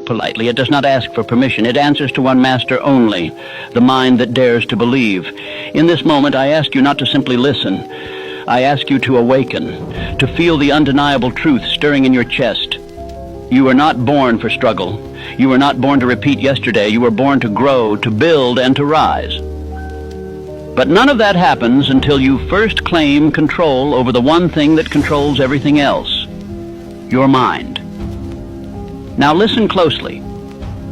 ask politely. It does not ask for permission. It answers to one master only, the mind that dares to believe. In this moment, I ask you not to simply listen. I ask you to awaken, to feel the undeniable truth stirring in your chest. You were not born for struggle. You were not born to repeat yesterday. You were born to grow, to build, and to rise. But none of that happens until you first claim control over the one thing that controls everything else, your mind. Now listen closely.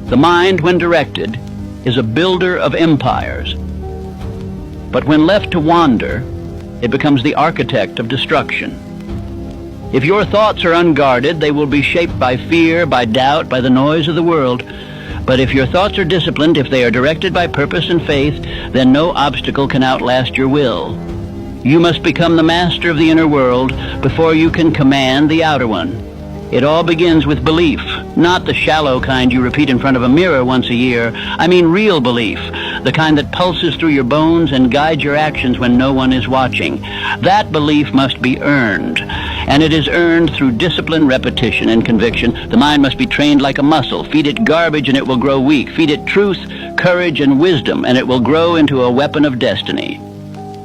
The mind, when directed, is a builder of empires. But when left to wander, it becomes the architect of destruction. If your thoughts are unguarded, they will be shaped by fear, by doubt, by the noise of the world. But if your thoughts are disciplined, if they are directed by purpose and faith, then no obstacle can outlast your will. You must become the master of the inner world before you can command the outer one. It all begins with belief, not the shallow kind you repeat in front of a mirror once a year. I mean real belief, the kind that pulses through your bones and guides your actions when no one is watching. That belief must be earned, and it is earned through discipline, repetition, and conviction. The mind must be trained like a muscle. Feed it garbage and it will grow weak. Feed it truth, courage, and wisdom, and it will grow into a weapon of destiny.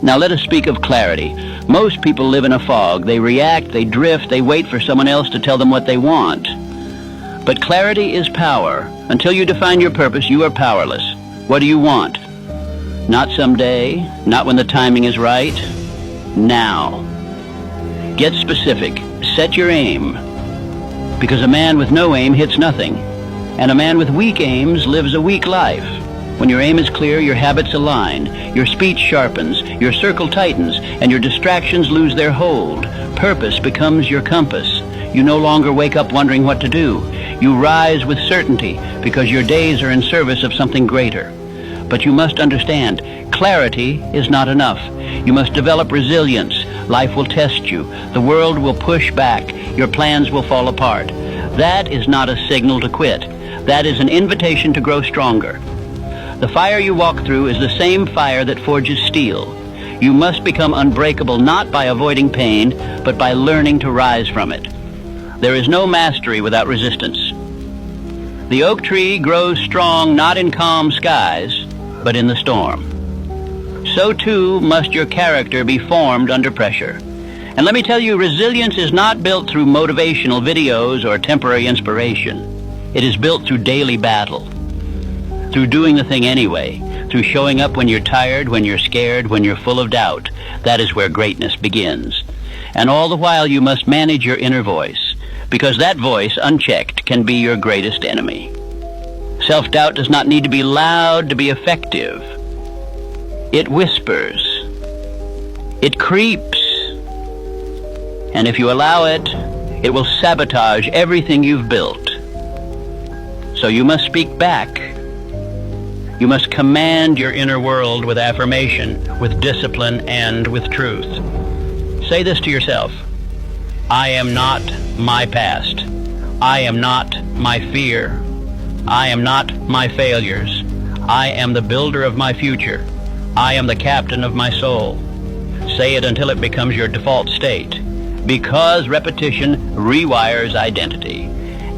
Now let us speak of clarity. Most people live in a fog. They react, they drift, they wait for someone else to tell them what they want. But clarity is power. Until you define your purpose, you are powerless. What do you want? Not someday, not when the timing is right. Now. Get specific. Set your aim. Because a man with no aim hits nothing. And a man with weak aims lives a weak life. When your aim is clear, your habits align, your speech sharpens, your circle tightens, and your distractions lose their hold. Purpose becomes your compass. You no longer wake up wondering what to do. You rise with certainty because your days are in service of something greater. But you must understand, clarity is not enough. You must develop resilience. Life will test you. The world will push back. Your plans will fall apart. That is not a signal to quit. That is an invitation to grow stronger. The fire you walk through is the same fire that forges steel. You must become unbreakable not by avoiding pain, but by learning to rise from it. There is no mastery without resistance. The oak tree grows strong not in calm skies, but in the storm. So too must your character be formed under pressure. And let me tell you, resilience is not built through motivational videos or temporary inspiration. It is built through daily battle. Through doing the thing anyway, through showing up when you're tired, when you're scared, when you're full of doubt. That is where greatness begins. And all the while you must manage your inner voice, because that voice, unchecked, can be your greatest enemy. Self-doubt does not need to be loud to be effective. It whispers. It creeps. And if you allow it, it will sabotage everything you've built. So you must speak back. You must command your inner world with affirmation, with discipline, and with truth. Say this to yourself. I am not my past. I am not my fear. I am not my failures. I am the builder of my future. I am the captain of my soul. Say it until it becomes your default state. Because repetition rewires identity,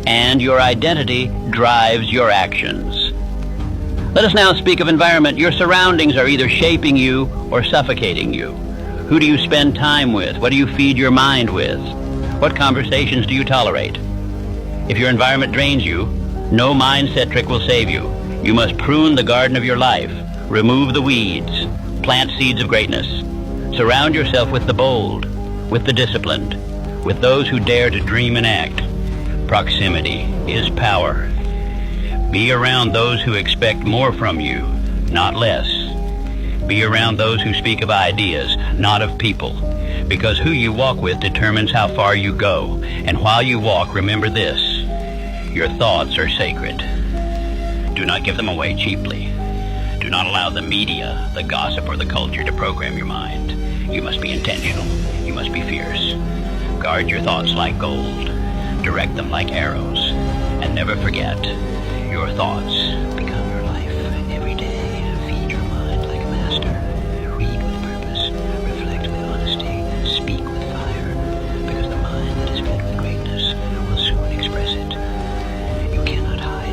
and your identity drives your actions. Let us now speak of environment. Your surroundings are either shaping you or suffocating you. Who do you spend time with? What do you feed your mind with? What conversations do you tolerate? If your environment drains you, no mindset trick will save you. You must prune the garden of your life, remove the weeds, plant seeds of greatness. Surround yourself with the bold, with the disciplined, with those who dare to dream and act. Proximity is power. Be around those who expect more from you, not less. Be around those who speak of ideas, not of people, because who you walk with determines how far you go. And while you walk, remember this: your thoughts are sacred. Do not give them away cheaply. Do not allow the media, the gossip, or the culture to program your mind. You must be intentional. You must be fierce. Guard your thoughts like gold. Direct them like arrows. And never forget, your thoughts become your life. Every day, feed your mind like a master. Read with purpose. Reflect with honesty. Speak with fire. Because the mind that is fed with greatness will soon express it. You cannot hide.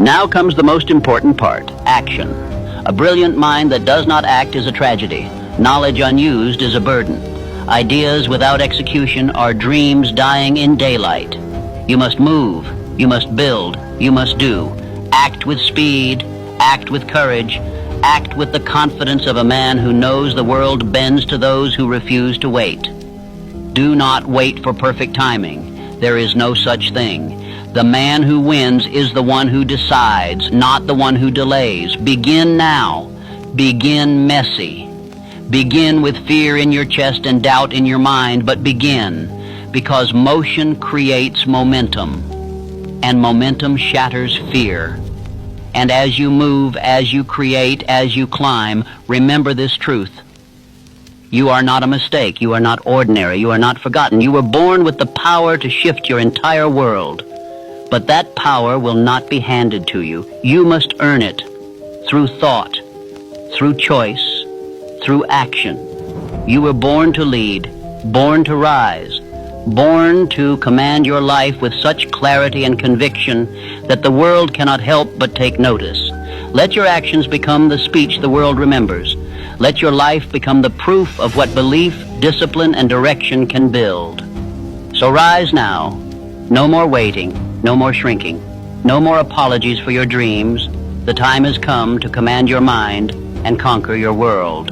Now comes the most important part, action. A brilliant mind that does not act is a tragedy. Knowledge unused is a burden. Ideas without execution are dreams dying in daylight. You must move, you must build, you must do. Act with speed, act with courage, act with the confidence of a man who knows the world bends to those who refuse to wait. Do not wait for perfect timing. There is no such thing. The man who wins is the one who decides, not the one who delays. Begin now. Begin messy. Begin with fear in your chest and doubt in your mind, but begin, because motion creates momentum, and momentum shatters fear. And as you move, as you create, as you climb, remember this truth. You are not a mistake. You are not ordinary. You are not forgotten. You were born with the power to shift your entire world. But that power will not be handed to you. You must earn it through thought, through choice, through action. You were born to lead, born to rise, born to command your life with such clarity and conviction that the world cannot help but take notice. Let your actions become the speech the world remembers. Let your life become the proof of what belief, discipline, and direction can build. So rise now. No more waiting, no more shrinking, no more apologies for your dreams. The time has come to command your mind and conquer your world.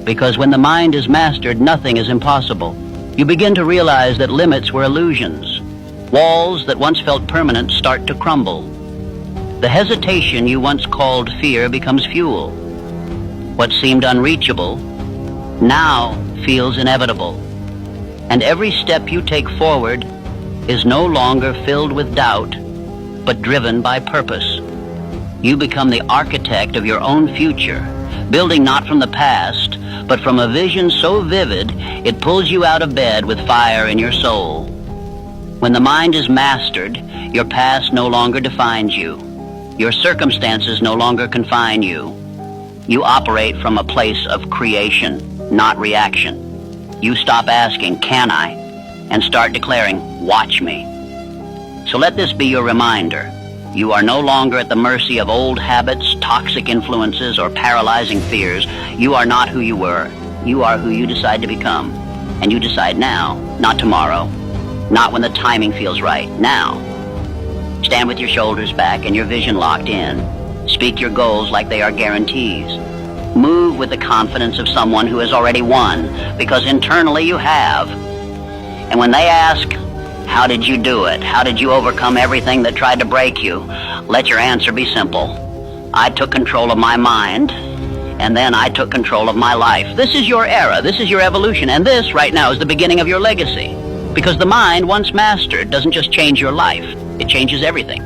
Because when the mind is mastered, nothing is impossible. You begin to realize that limits were illusions. Walls that once felt permanent start to crumble. The hesitation you once called fear becomes fuel. What seemed unreachable now feels inevitable. And every step you take forward is no longer filled with doubt, but driven by purpose. You become the architect of your own future, building not from the past, but from a vision so vivid it pulls you out of bed with fire in your soul. When the mind is mastered, your past no longer defines you. Your circumstances no longer confine you. You operate from a place of creation, not reaction. You stop asking, "Can I?" and start declaring, "Watch me." So let this be your reminder. You are no longer at the mercy of old habits, toxic influences, or paralyzing fears. You are not who you were. You are who you decide to become. And you decide now, not tomorrow, not when the timing feels right. Now. Stand with your shoulders back and your vision locked in. Speak your goals like they are guarantees. Move with the confidence of someone who has already won, because internally you have. And when they ask, "How did you do it? How did you overcome everything that tried to break you?" let your answer be simple. I took control of my mind, and then I took control of my life. This is your era. This is your evolution. And this, right now, is the beginning of your legacy. Because the mind, once mastered, doesn't just change your life. It changes everything.